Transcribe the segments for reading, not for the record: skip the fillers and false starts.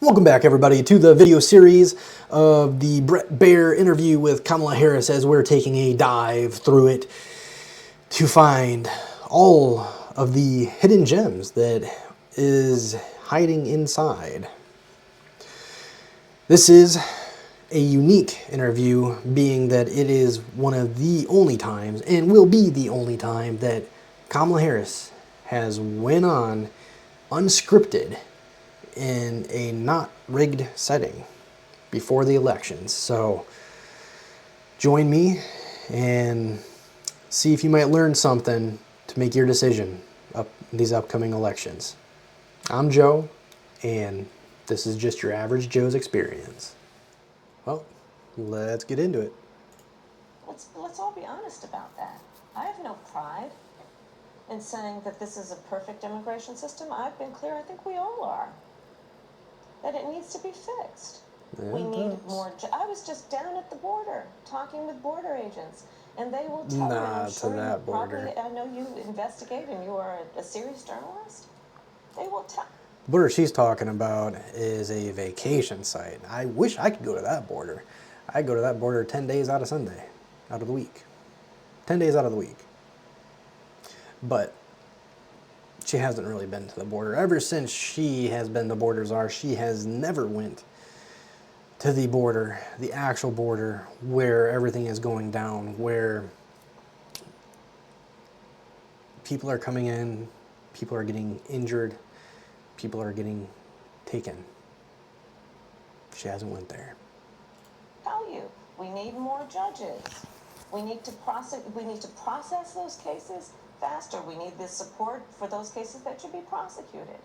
Welcome back, everybody, to the video series of the Brett Baer interview with Kamala Harris, as we're taking a dive through it to find all of the hidden gems that is hiding inside. This is a unique interview, being that it is one of the only times, and will be the only time, that Kamala Harris has went on unscripted in a not rigged setting before the elections. So join me and see if you might learn something to make your decision up these upcoming elections. I'm Joe, and this is just your average Joe's experience. Well, let's get into it. Let's all be honest about that. I have no pride in saying that this is a perfect immigration system. I've been clear, I think we all are, that it needs to be fixed. Yeah, we need more. I was just down at the border talking with border agents, and they will tell you. I'm sure that border. Probably, I know you investigate, and you are a serious journalist. They will tell. The border she's talking about is a vacation site. I wish I could go to that border. I'd go to that border 10 days out of Sunday, out of the week. 10 days out of the week. But she hasn't really been to the border. Ever since she has been the border czar, she has never went to the border, the actual border, where everything is going down, where people are coming in, people are getting injured, people are getting taken. She hasn't went there. Tell you, we need more judges. We need to process those cases faster. We need the support for those cases that should be prosecuted.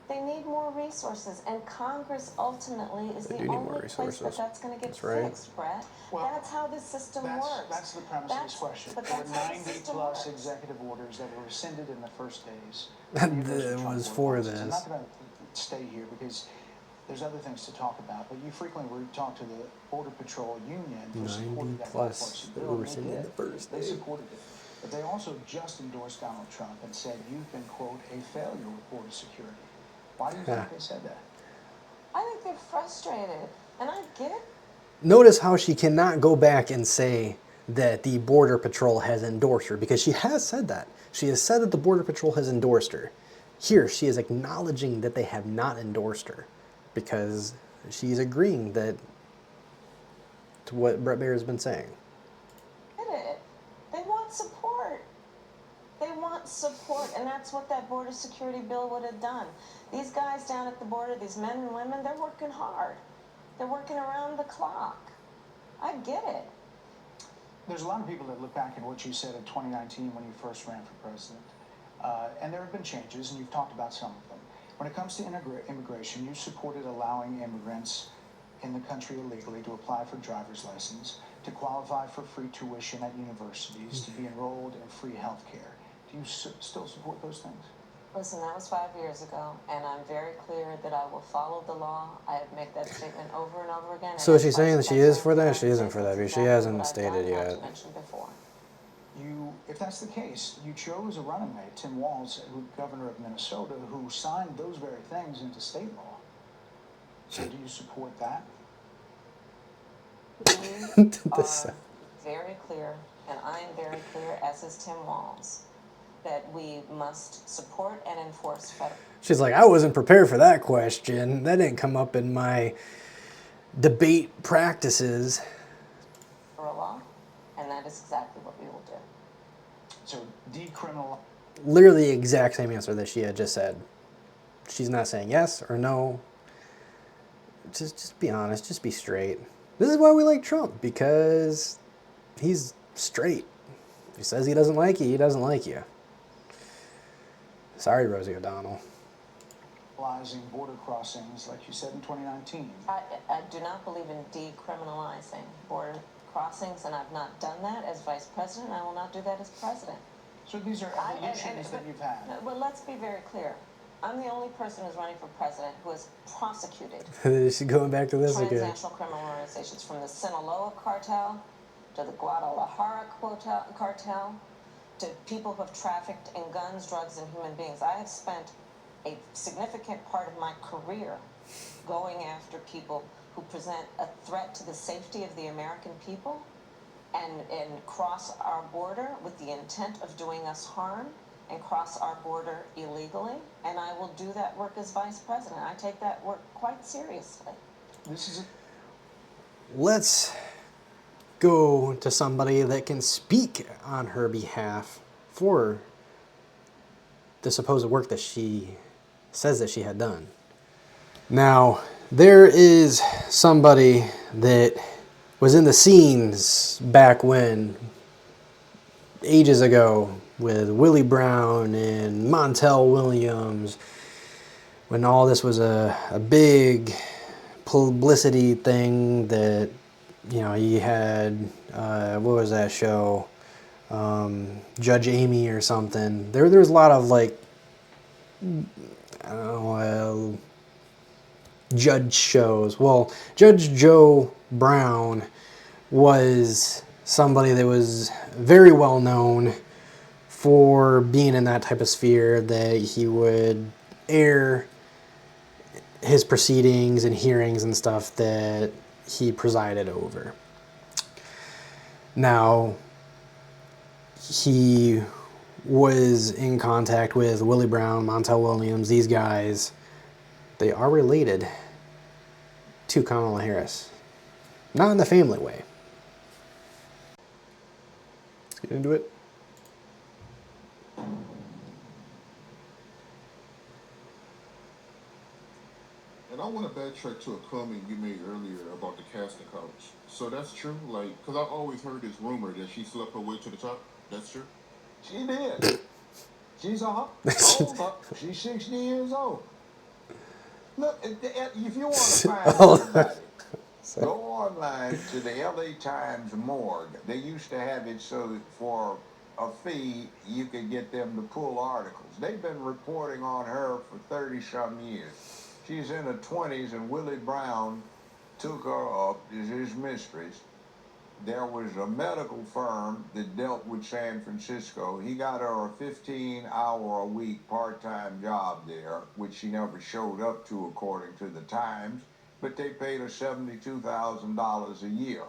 They need more resources, and Congress ultimately is the only place that's going to get fixed, Brett. Well, that's how this system works. That's the premise of this question. There were 90-plus executive orders that were rescinded in the first days. It was for this. I'm not going to stay here because there's other things to talk about, but you frequently talk to the Border Patrol Union who supported that bipartisan bill. They supported it. But they also just endorsed Donald Trump and said, you've been, quote, a failure with border security. Why do you think they said that? I think they're frustrated, and I get it. Notice how she cannot go back and say that the Border Patrol has endorsed her, because she has said that. She has said that the Border Patrol has endorsed her. Here, she is acknowledging that they have not endorsed her, because she's agreeing that to what Brett Baer has been saying. They want support. They want support, and that's what that border security bill would have done. These guys down at the border, these men and women, they're working hard. They're working around the clock. I get it. There's a lot of people that look back at what you said in 2019 when you first ran for president. And there have been changes, and you've talked about some of them. When it comes to immigration, you supported allowing immigrants in the country illegally to apply for driver's license, to qualify for free tuition at universities, to be enrolled in free health care. Do you still support those things? Listen, that was 5 years ago, and I'm very clear that I will follow the law. I have made that statement over and over again. So is she saying that she is for that? She isn't for that, because she hasn't stated yet. If that's the case, you chose a running mate, Tim Walz, governor of Minnesota, who signed those very things into state law. So do you support that? We are very clear, and I am very clear, as is Tim Walz, that we must support and enforce federal. She's like, I wasn't prepared for that question. That didn't come up in my debate practices. Law, and that is exactly what we will do. So decriminalize. Literally the exact same answer that she had just said. She's not saying yes or no. Just be honest. Just be straight. This is why we like Trump, because he's straight. If he says he doesn't like you, he doesn't like you. Sorry, Rosie O'Donnell. Border crossings, like you said in 2019. I do not believe in decriminalizing border crossings, and I've not done that as vice president. I will not do that as president. So these are allegations that you've had. Well, let's be very clear. I'm the only person who's running for president who has prosecuted. She's going back to this again. Transnational criminal organizations, from the Sinaloa cartel to the Guadalajara cartel to people who have trafficked in guns, drugs, and human beings. I have spent a significant part of my career going after people who present a threat to the safety of the American people and cross our border with the intent of doing us harm and cross our border illegally. And I will do that work as vice president. I take that work quite seriously. This is Let's go to somebody that can speak on her behalf for the supposed work that she says that she had done. Now, there is somebody that was in the scenes back when, ages ago, with Willie Brown and Montel Williams, when all this was a big publicity thing that, you know, you had, what was that show? Judge Amy or something. There's a lot of, like, I don't know, judge shows. Well, Judge Joe Brown was somebody that was very well known for being in that type of sphere, that he would air his proceedings and hearings and stuff that he presided over. Now, he was in contact with Willie Brown, Montel Williams, these guys. They are related to Kamala Harris. Not in the family way. Let's get into it. And I want to backtrack to a comment you made earlier about the casting couch. So that's true? Like, because I've always heard this rumor that she slept her way to the top. That's true? She did. She's old. She's 60 years old. Look, if you want to find somebody, go online to the LA Times morgue. They used to have it so that for a fee, you could get them to pull articles. They've been reporting on her for 30-some years. She's in her 20s, and Willie Brown took her up as his mistress. There was a medical firm that dealt with San Francisco. He got her a 15-hour-a-week part-time job there, which she never showed up to, according to the Times. But they paid her $72,000 a year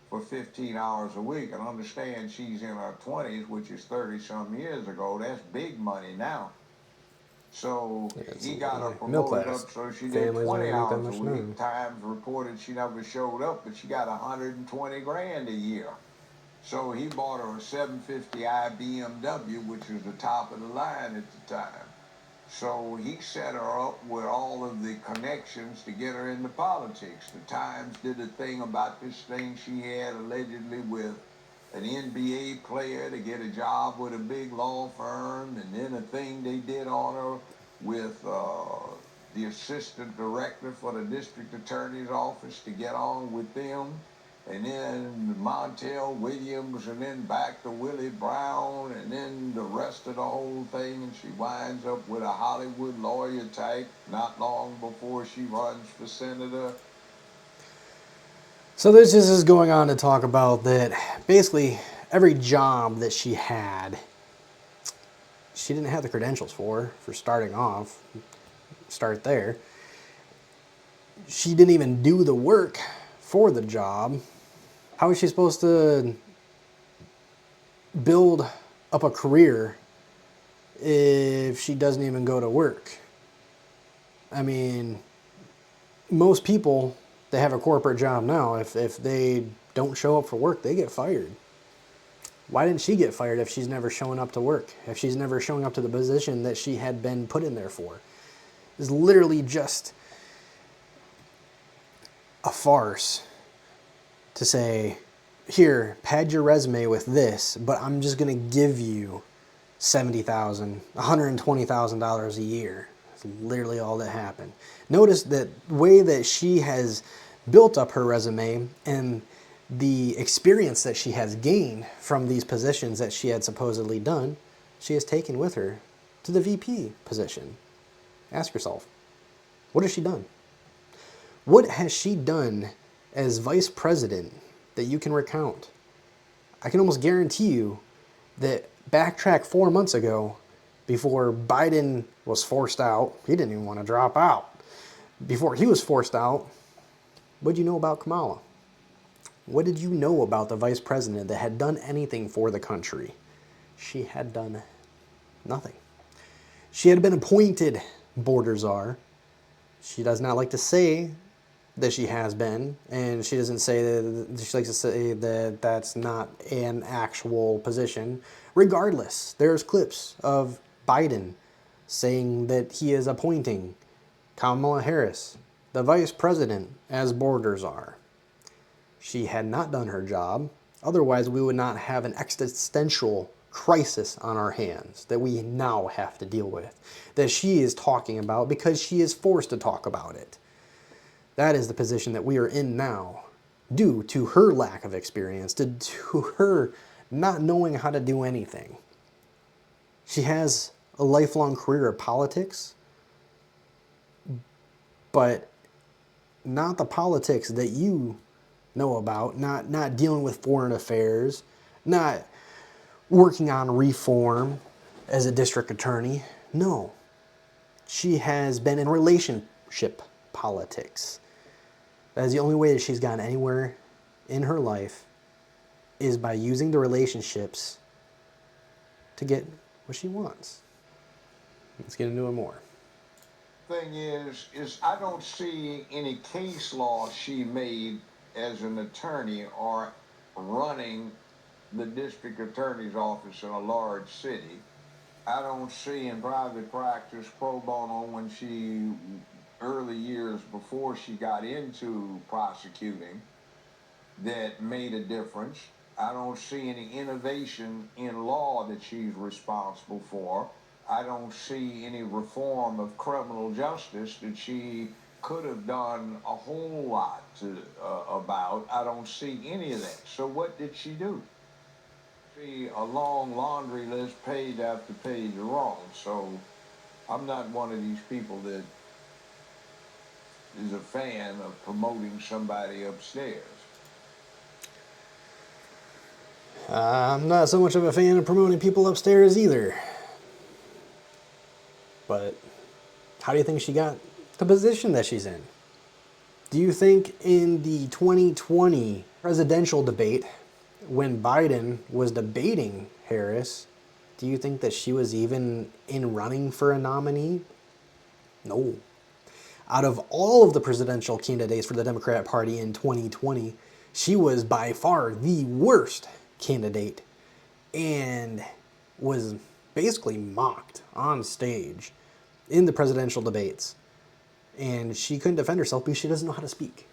for 15 hours a week. And understand, she's in her 20s, which is 30-some years ago. That's big money now. So he got her promoted up, so she did 20 hours a week. Times reported she never showed up, but she got 120 grand a year. So he bought her a 750i BMW, which was the top of the line at the time. So he set her up with all of the connections to get her into politics. The Times did a thing about this thing she had allegedly with an NBA player to get a job with a big law firm, and then a thing they did on her with the assistant director for the district attorney's office to get on with them, and then Montel Williams, and then back to Willie Brown, and then the rest of the whole thing, and she winds up with a Hollywood lawyer type not long before she runs for senator. So this is going on to talk about that basically every job that she had, she didn't have the credentials for starting off. Start there. She didn't even do the work for the job. How is she supposed to build up a career if she doesn't even go to work? I mean, most people that have a corporate job now, if they don't show up for work, they get fired. Why didn't she get fired if she's never showing up to work? If she's never showing up to the position that she had been put in there for? It's literally just a farce to say, here, pad your resume with this, but I'm just going to give you $70,000, $120,000 a year. That's literally all that happened. Notice that the way that she has built up her resume and the experience that she has gained from these positions that she had supposedly done, she has taken with her to the VP position. Ask yourself, what has she done? What has she done as vice president that you can recount? I can almost guarantee you that backtrack 4 months ago, before Biden was forced out, he didn't even want to drop out. Before he was forced out, what did you know about Kamala? What did you know about the vice president that had done anything for the country? She had done nothing. She had been appointed border czar. She does not like to say that she has been, and she doesn't say that, she likes to say that that's not an actual position. Regardless, there's clips of Biden saying that he is appointing Kamala Harris, the vice president, as border czar. She had not done her job. Otherwise, we would not have an existential crisis on our hands that we now have to deal with, that she is talking about because she is forced to talk about it. That is the position that we are in now, due to her lack of experience, to her not knowing how to do anything. She has a lifelong career of politics, but not the politics that you know about, not dealing with foreign affairs, not working on reform as a district attorney. No. She has been in relationship politics. That is the only way that she's gotten anywhere in her life, is by using the relationships to get what she wants. Let's get into it more. Thing is I don't see any case law she made as an attorney or running the district attorney's office in a large city. I don't see in private practice pro bono when she, early years before she got into prosecuting, that made a difference. I don't see any innovation in law that she's responsible for. I don't see any reform of criminal justice that she could have done a whole lot about. I don't see any of that. So what did she do? See a long laundry list, page after page wrong. So I'm not one of these people that is a fan of promoting somebody upstairs. I'm not so much of a fan of promoting people upstairs either. But how do you think she got the position that she's in? Do you think in the 2020 presidential debate, when Biden was debating Harris, do you think that she was even in running for a nominee? No. Out of all of the presidential candidates for the Democrat Party in 2020, she was by far the worst candidate and was basically mocked on stage in the presidential debates. And she couldn't defend herself because she doesn't know how to speak.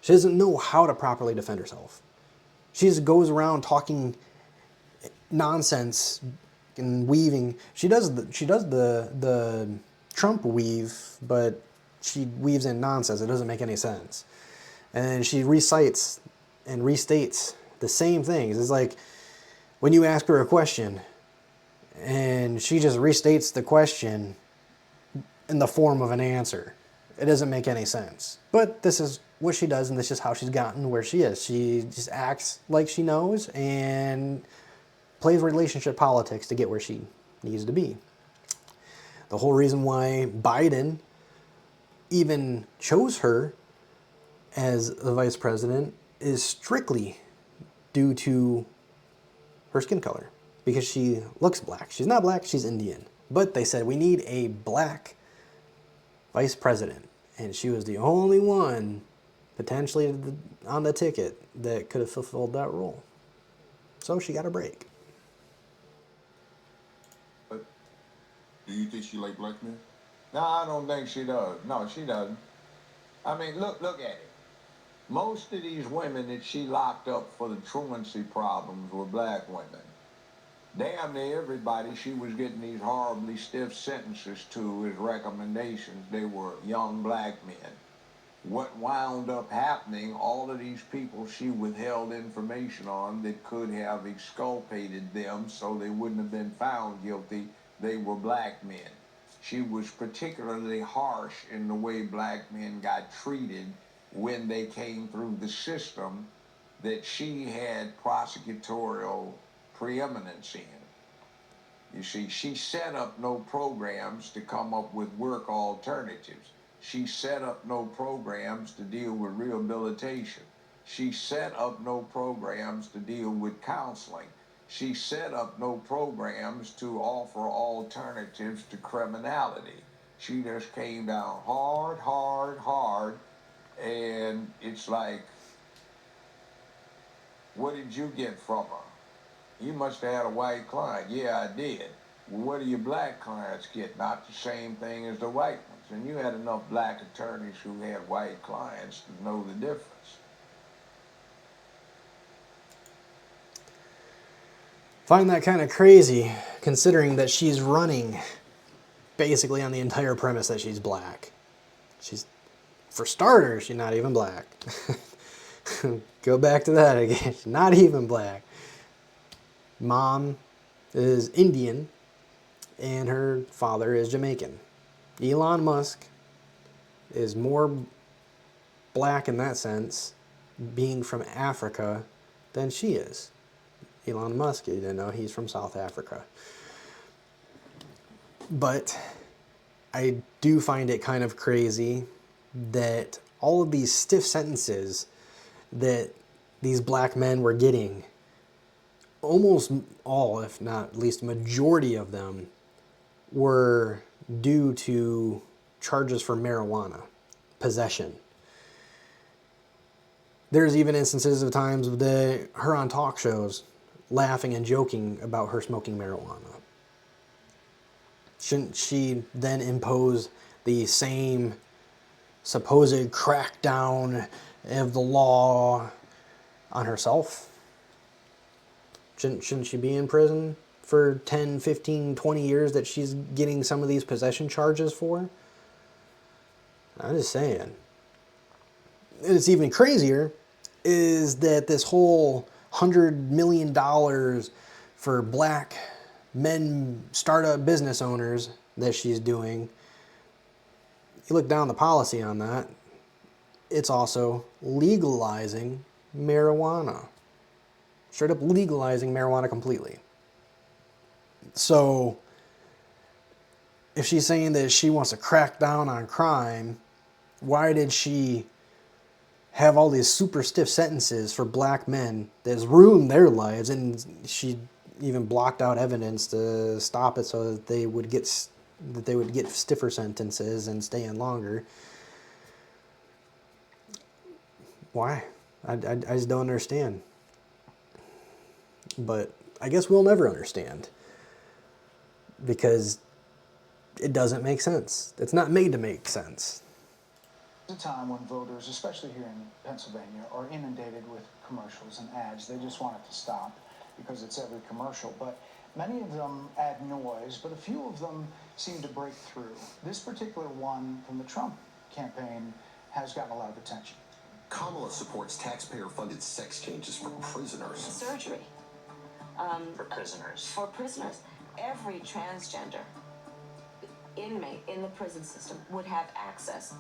She doesn't know how to properly defend herself. She just goes around talking nonsense and weaving. She does the Trump weave, but she weaves in nonsense. It doesn't make any sense. And then she recites and restates the same things. It's like when you ask her a question and she just restates the question in the form of an answer. It doesn't make any sense. But this is what she does, and this is how she's gotten where she is. She just acts like she knows and plays relationship politics to get where she needs to be. The whole reason why Biden even chose her as the vice president is strictly due to her skin color, because she looks black. She's not black, she's Indian. But they said we need a black vice president, and she was the only one potentially on the ticket that could have fulfilled that role. So she got a break. But Do you think she like black men? no, I don't think she does. No, she doesn't. I mean, look at it. Most of these women that she locked up for the truancy problems were black women. Damn near everybody she was getting these horribly stiff sentences to as recommendations, they were young black men. What wound up happening, all of these people she withheld information on that could have exculpated them so they wouldn't have been found guilty, they were black men. She was particularly harsh in the way black men got treated when they came through the system that she had prosecutorial preeminence in. You see, she set up no programs to come up with work alternatives. She set up no programs to deal with rehabilitation. She set up no programs to deal with counseling. She set up no programs to offer alternatives to criminality. She just came down hard, hard, hard, and it's like, what did you get from her? You must have had a white client. Yeah, I did. Well, what do your black clients get? Not the same thing as the white ones. And you had enough black attorneys who had white clients to know the difference. Find that kind of crazy, considering that she's running basically on the entire premise that she's black. She's, for starters, she's not even black. Go back to that again. She's not even black. Mom is Indian, and her father is Jamaican. Elon Musk is more black in that sense, being from Africa, than she is. Elon Musk, you didn't know, he's from South Africa. But I do find it kind of crazy that all of these stiff sentences that these black men were getting, almost all, if not at least majority of them, were due to charges for marijuana possession. There's even instances of times of her on talk shows laughing and joking about her smoking marijuana. Shouldn't she then impose the same supposed crackdown of the law on herself? Shouldn't she be in prison for 10, 15, 20 years that she's getting some of these possession charges for? I'm just saying. And it's even crazier is that this whole $100 million for black men startup business owners that she's doing, you look down the policy on that, it's also legalizing marijuana. Straight up legalizing marijuana completely. So if she's saying that she wants to crack down on crime, why did she have all these super stiff sentences for black men that's ruined their lives, and she even blocked out evidence to stop it so that they would get stiffer sentences and stay in longer? Why? I just don't understand. But I guess we'll never understand, because it doesn't make sense. It's not made to make sense. There's a time when voters, especially here in Pennsylvania, are inundated with commercials and ads. They just want it to stop because it's every commercial. But many of them add noise, but a few of them seem to break through. This particular one from the Trump campaign has gotten a lot of attention. Kamala supports taxpayer-funded sex changes for prisoners. Surgery. For prisoners. For prisoners. Every transgender inmate in the prison system would have access.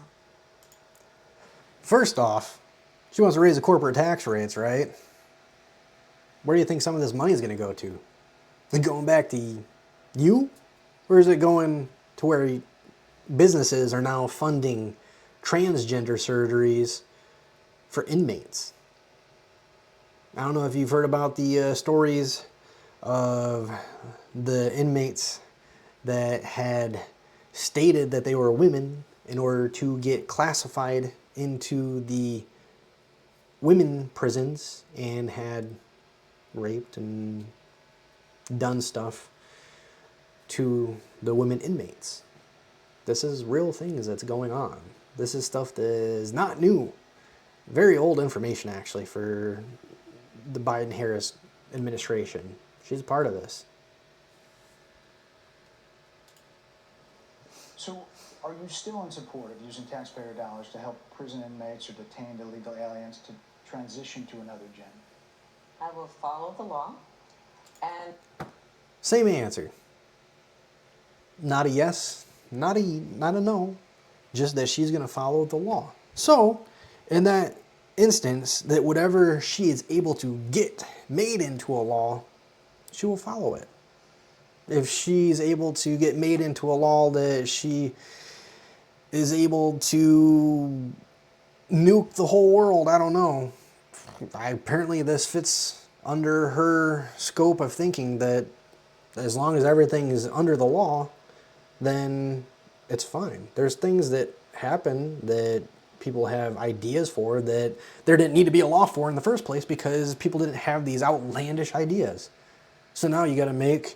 First off, she wants to raise the corporate tax rates, right? Where do you think some of this money is going to go to? Is it going back to you? Or is it going to where businesses are now funding transgender surgeries for inmates? I don't know if you've heard about the stories of the inmates that had stated that they were women in order to get classified into the women prisons, and had raped and done stuff to the women inmates. This is real things that's going on. This is stuff that is not new. Very old information, actually, for the Biden-Harris administration. She's a part of this. So, are you still in support of using taxpayer dollars to help prison inmates or detained illegal aliens to transition to another gender? I will follow the law and... Same answer. Not a yes, not a no, just that she's going to follow the law. So, in that instance, that whatever she is able to get made into a law, she will follow it. If she's able to get made into a law that she is able to nuke the whole world. I don't know. Apparently this fits under her scope of thinking that as long as everything is under the law, then it's fine. There's things that happen that people have ideas for that there didn't need to be a law for in the first place because people didn't have these outlandish ideas. So now you got to make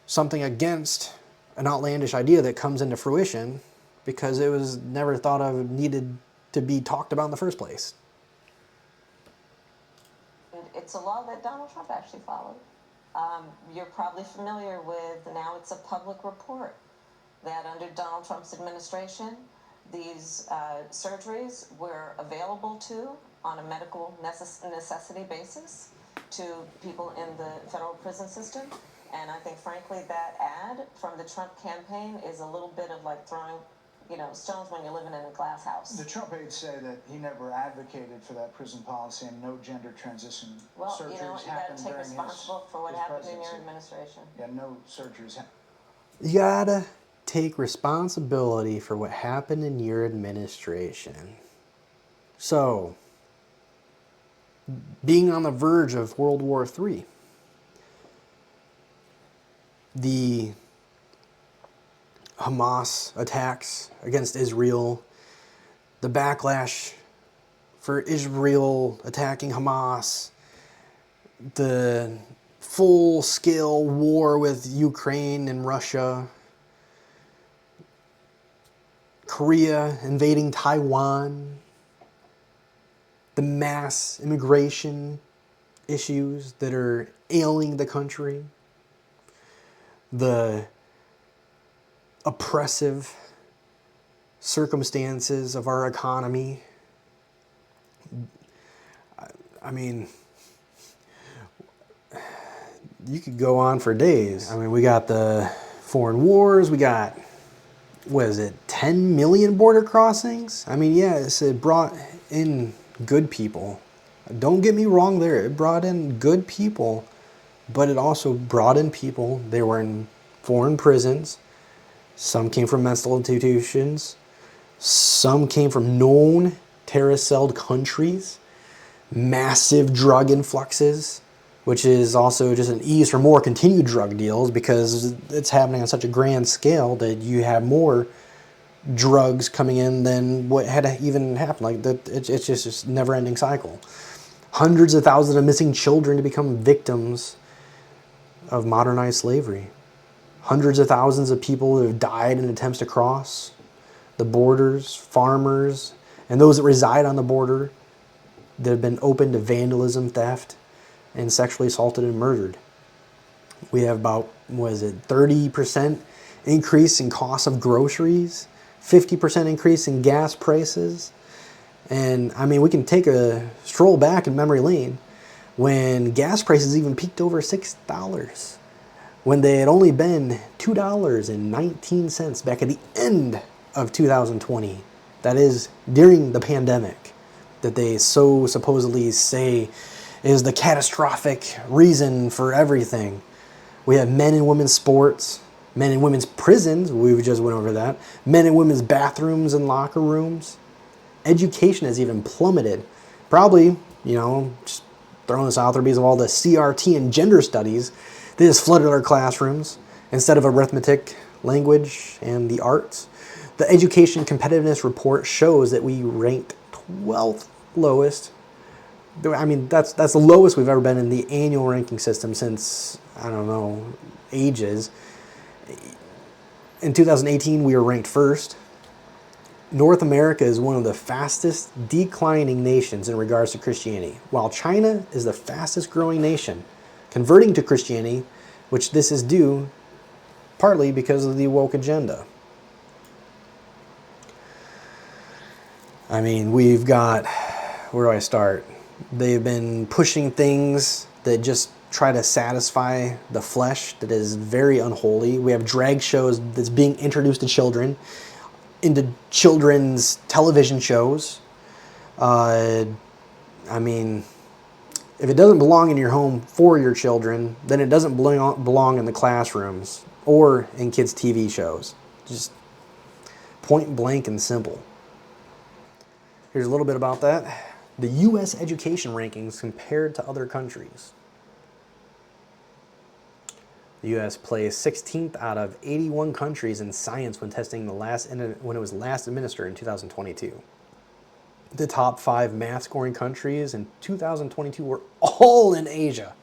something against an outlandish idea that comes into fruition because it was never thought of needed to be talked about in the first place. It's a law that Donald Trump actually followed. You're probably familiar with, now it's a public report, that under Donald Trump's administration, these surgeries were available on a medical necessity basis to people in the federal prison system. And I think, frankly, that ad from the Trump campaign is a little bit of like throwing, stones when you're living in a glass house. The Trump aides say that he never advocated for that prison policy and no gender transition surgeries you gotta happened take during responsible for what his happened in your presidency. administration. Yeah, no surgeries happened. You gotta take responsibility for what happened in your administration. So, being on the verge of World War III, the Hamas attacks against Israel, the backlash for Israel attacking Hamas, the full-scale war with Ukraine and Russia, Korea invading Taiwan, the mass immigration issues that are ailing the country, the oppressive circumstances of our economy. I mean, you could go on for days. I mean, we got the foreign wars, we got, 10 million border crossings? I mean, yes, it brought in good people. Don't get me wrong there, it brought in good people, but it also brought in people, they were in foreign prisons, some came from mental institutions, some came from known terrorist-celled countries, massive drug influxes, which is also just an ease for more continued drug deals because it's happening on such a grand scale that you have more drugs coming in than what had even happened. Like that, it's just this never-ending cycle. Hundreds of thousands of missing children to become victims of modernized slavery. Hundreds of thousands of people who have died in attempts to cross the borders, farmers, and those that reside on the border that have been open to vandalism, theft, and sexually assaulted and murdered. We have about, 30% increase in cost of groceries, 50% increase in gas prices. And I mean, we can take a stroll back in memory lane when gas prices even peaked over $6, when they had only been $2.19 back at the end of 2020. That is during the pandemic that they so supposedly say is the catastrophic reason for everything. We have men and women's sports, men and women's prisons, we just went over that, men and women's bathrooms and locker rooms. Education has even plummeted. Probably, just throwing this out there because of all the CRT and gender studies that just flooded our classrooms instead of arithmetic, language, and the arts. The Education Competitiveness Report shows that we ranked 12th lowest. I mean, that's the lowest we've ever been in the annual ranking system since, ages. In 2018, we were ranked first. North America is one of the fastest declining nations in regards to Christianity, while China is the fastest growing nation converting to Christianity, which this is due partly because of the woke agenda. I mean, we've got, where do I start? They've been pushing things that just try to satisfy the flesh that is very unholy. We have drag shows that's being introduced to children into children's television shows. I mean, if it doesn't belong in your home for your children, then it doesn't belong in the classrooms or in kids' TV shows. Just Point blank and simple. Here's a little bit about that. The U.S. education rankings compared to other countries. The U.S. placed 16th out of 81 countries in science when testing when it was last administered in 2022. The top 5 math scoring countries in 2022 were all in Asia.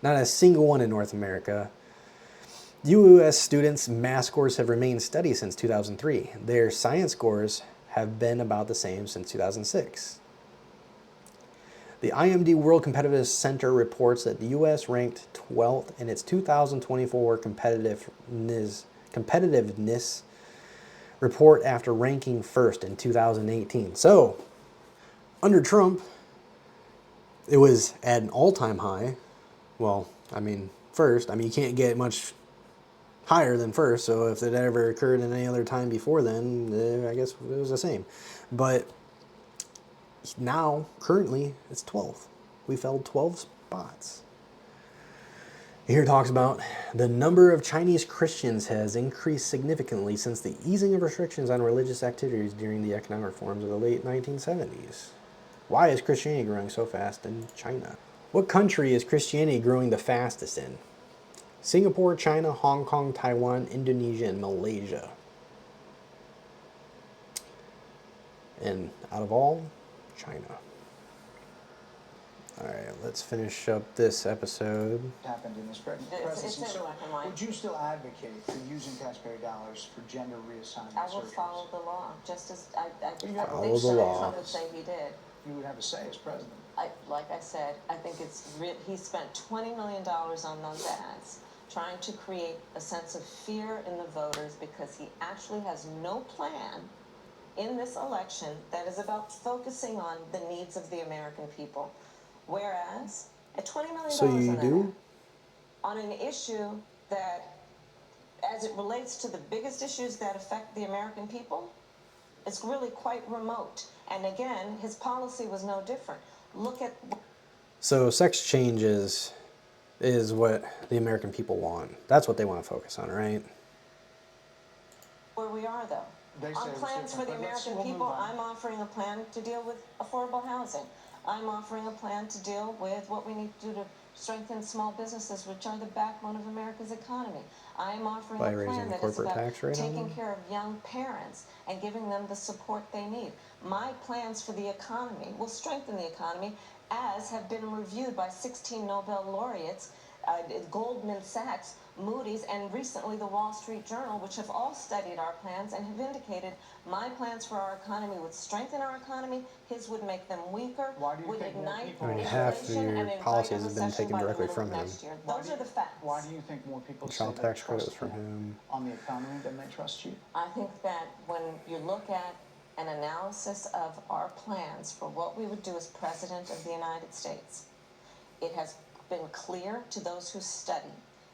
Not a single one in North America. U.S. students' math scores have remained steady since 2003. Their science scores have been about the same since 2006. The IMD World Competitiveness Center reports that the U.S. ranked 12th in its 2024 competitiveness report after ranking first in 2018. So, under Trump, it was at an all-time high. Well, first. You can't get much higher than first, so if it ever occurred in any other time before then, I guess it was the same. But now, currently, it's 12th. We fell 12 spots. Here it talks about the number of Chinese Christians has increased significantly since the easing of restrictions on religious activities during the economic reforms of the late 1970s. Why is Christianity growing so fast in China? What country is Christianity growing the fastest in? Singapore, China, Hong Kong, Taiwan, Indonesia, and Malaysia. And out of all, China. All right, let's finish up this episode. Happened in this It's presidency. in So black and white. would you still advocate for using taxpayer dollars for gender reassignment I will surgeries? follow the law, just as I Follow think the law. Trump would say he did. You would have a say as president. Like I said, I think he spent $20 million on those ads, trying to create a sense of fear in the voters because he actually has no plan in this election that is about focusing on the needs of the American people. Whereas, at $20 million So you on that do? ad, on an issue that, as it relates to the biggest issues that affect the American people, it's really quite remote. And again, his policy was no different. Look at... So sex change is what the American people want. That's what they want to focus on, right? where we are, though. They say On it's plans for different, the but American we'll move people, on. I'm offering a plan to deal with affordable housing. I'm offering a plan to deal with what we need to do to strengthen small businesses, which are the backbone of America's economy. I am offering By a raising plan the that is corporate about tax rate on taking them? care of young parents and giving them the support they need. My plans for the economy will strengthen the economy, as have been reviewed by 16 Nobel laureates, Goldman Sachs, Moody's, and recently the Wall Street Journal, which have all studied our plans and have indicated my plans for our economy would strengthen our economy, his would make them weaker, Why do you would think more ignite people- I mean, half of inflation your and invite policies a have been recession taken by the directly middle of from him. next year. Why Those do are you- the facts. Why do you think more people say Child they tax credit trust was from you him. on the economy than they trust you? I think that when you look at an analysis of our plans for what we would do as President of the United States, it has been clear to those who study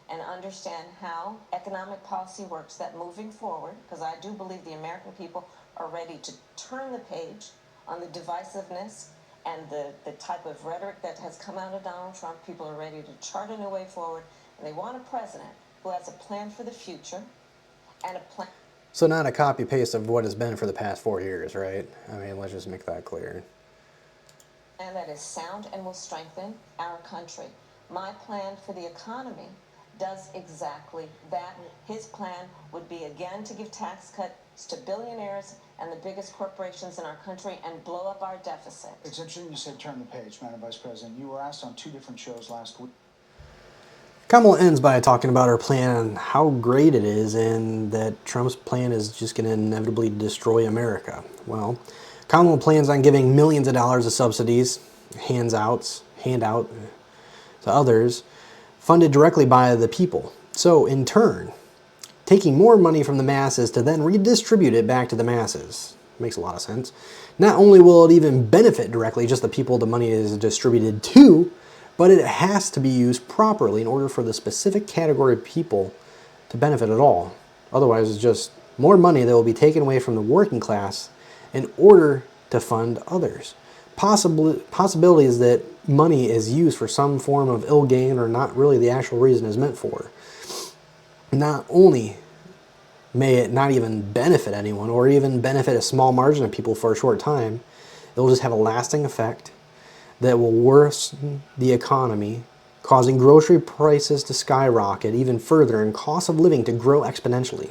and understand how economic policy works that moving forward, because I do believe the American people are ready to turn the page on the divisiveness and the type of rhetoric that has come out of Donald Trump. People are ready to chart a new way forward, and they want a president who has a plan for the future and a plan. So not a copy-paste of what has been for the past 4 years, right? I mean, let's just make that clear. And that is sound and will strengthen our country. My plan for the economy does exactly that. His plan would be again to give tax cuts to billionaires and the biggest corporations in our country and blow up our deficit. It's interesting you said turn the page, Madam Vice President. You were asked on 2 different shows last week. Kamala ends by talking about her plan and how great it is and that Trump's plan is just going to inevitably destroy America. Well, Kamala plans on giving millions of dollars of subsidies, handout to others, funded directly by the people. So, in turn, taking more money from the masses to then redistribute it back to the masses. Makes a lot of sense. Not only will it even benefit directly just the people the money is distributed to, but it has to be used properly in order for the specific category of people to benefit at all. Otherwise, it's just more money that will be taken away from the working class in order to fund others. Possibilities that money is used for some form of ill gain or not really the actual reason it's meant for. Not only may it not even benefit anyone or even benefit a small margin of people for a short time, it will just have a lasting effect that will worsen the economy, causing grocery prices to skyrocket even further and cost of living to grow exponentially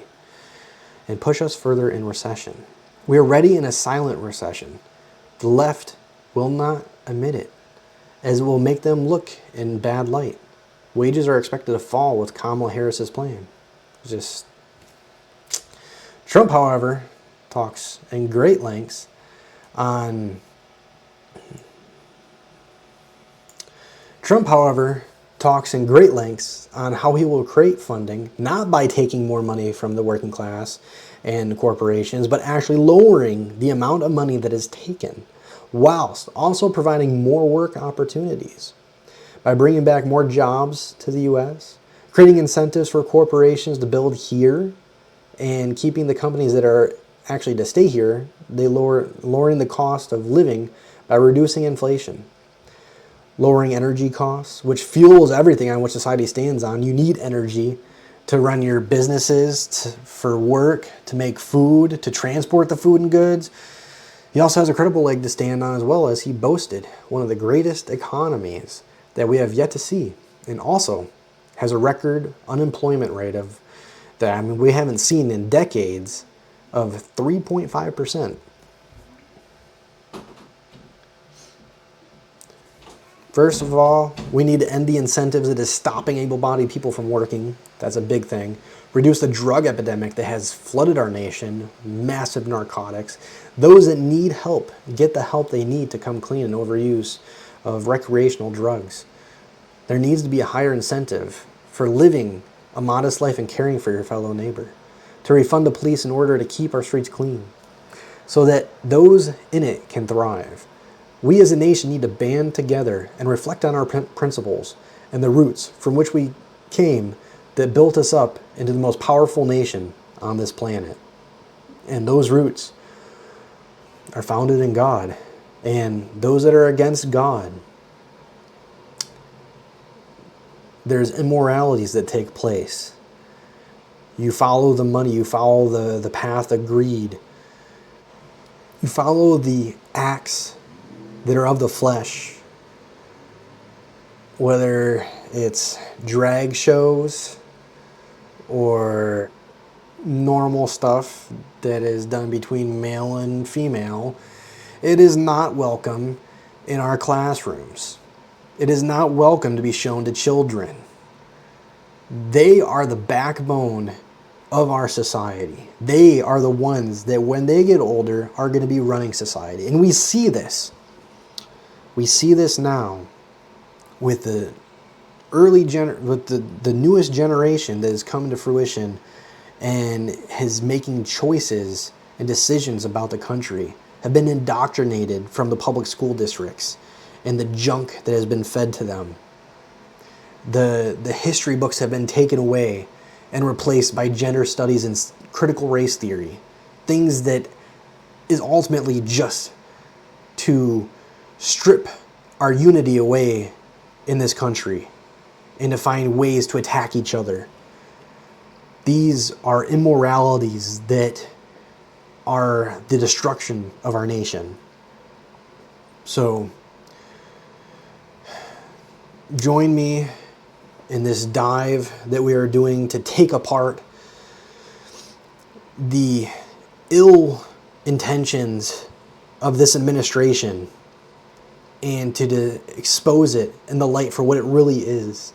and push us further in recession. We are already in a silent recession. The left will not admit it, as it will make them look in bad light. Wages are expected to fall with Kamala Harris's plan. Trump, however, talks in great lengths on how he will create funding, not by taking more money from the working class and corporations, but actually lowering the amount of money that is taken, whilst also providing more work opportunities by bringing back more jobs to the U.S., creating incentives for corporations to build here, and keeping the companies that are actually to stay here, lowering the cost of living by reducing inflation. Lowering energy costs, which fuels everything on which society stands on. You need energy to run your businesses, for work, to make food, to transport the food and goods. He also has a credible leg to stand on, as well as he boasted one of the greatest economies that we have yet to see, and also has a record unemployment rate we haven't seen in decades of 3.5%. First of all, we need to end the incentives that is stopping able-bodied people from working. That's a big thing. Reduce the drug epidemic that has flooded our nation, massive narcotics. Those that need help, get the help they need to come clean and overuse of recreational drugs. There needs to be a higher incentive for living a modest life and caring for your fellow neighbor. To refund the police in order to keep our streets clean, so that those in it can thrive. We as a nation need to band together and reflect on our principles and the roots from which we came that built us up into the most powerful nation on this planet. And those roots are founded in God. And those that are against God, there's immoralities that take place. You follow the money, you follow the path of greed. You follow the acts that are of the flesh, whether it's drag shows or normal stuff that is done between male and female. It is not welcome in our classrooms. It is not welcome to be shown to children. They are the backbone of our society. They are the ones that when they get older are going to be running society. And we see this. We see this now with the the newest generation that is coming to fruition and is making choices and decisions about the country, have been indoctrinated from the public school districts and the junk that has been fed to them. The history books have been taken away and replaced by gender studies and critical race theory. Things that is ultimately just to strip our unity away in this country and to find ways to attack each other. These are immoralities that are the destruction of our nation. So, join me in this dive that we are doing to take apart the ill intentions of this administration and to expose it in the light for what it really is,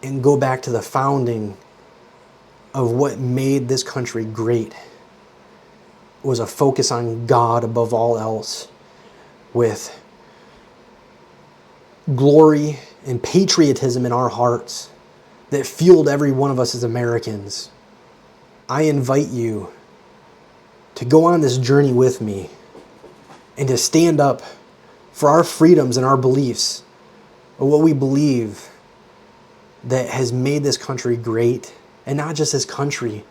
and go back to the founding of what made this country great. It was a focus on God above all else, with glory and patriotism in our hearts that fueled every one of us as Americans. I invite you to go on this journey with me and to stand up for our freedoms and our beliefs, or what we believe that has made this country great, and not just this country,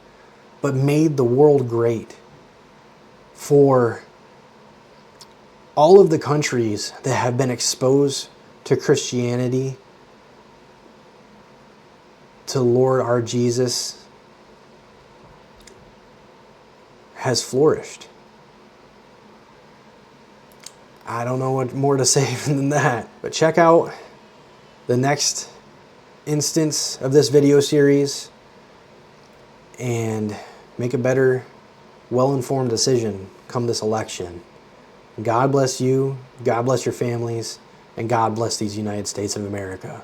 but made the world great. For all of the countries that have been exposed to Christianity, to Lord our Jesus, has flourished. I don't know what more to say than that. But check out the next instance of this video series and make a better, well-informed decision come this election. God bless you, God bless your families, and God bless these United States of America.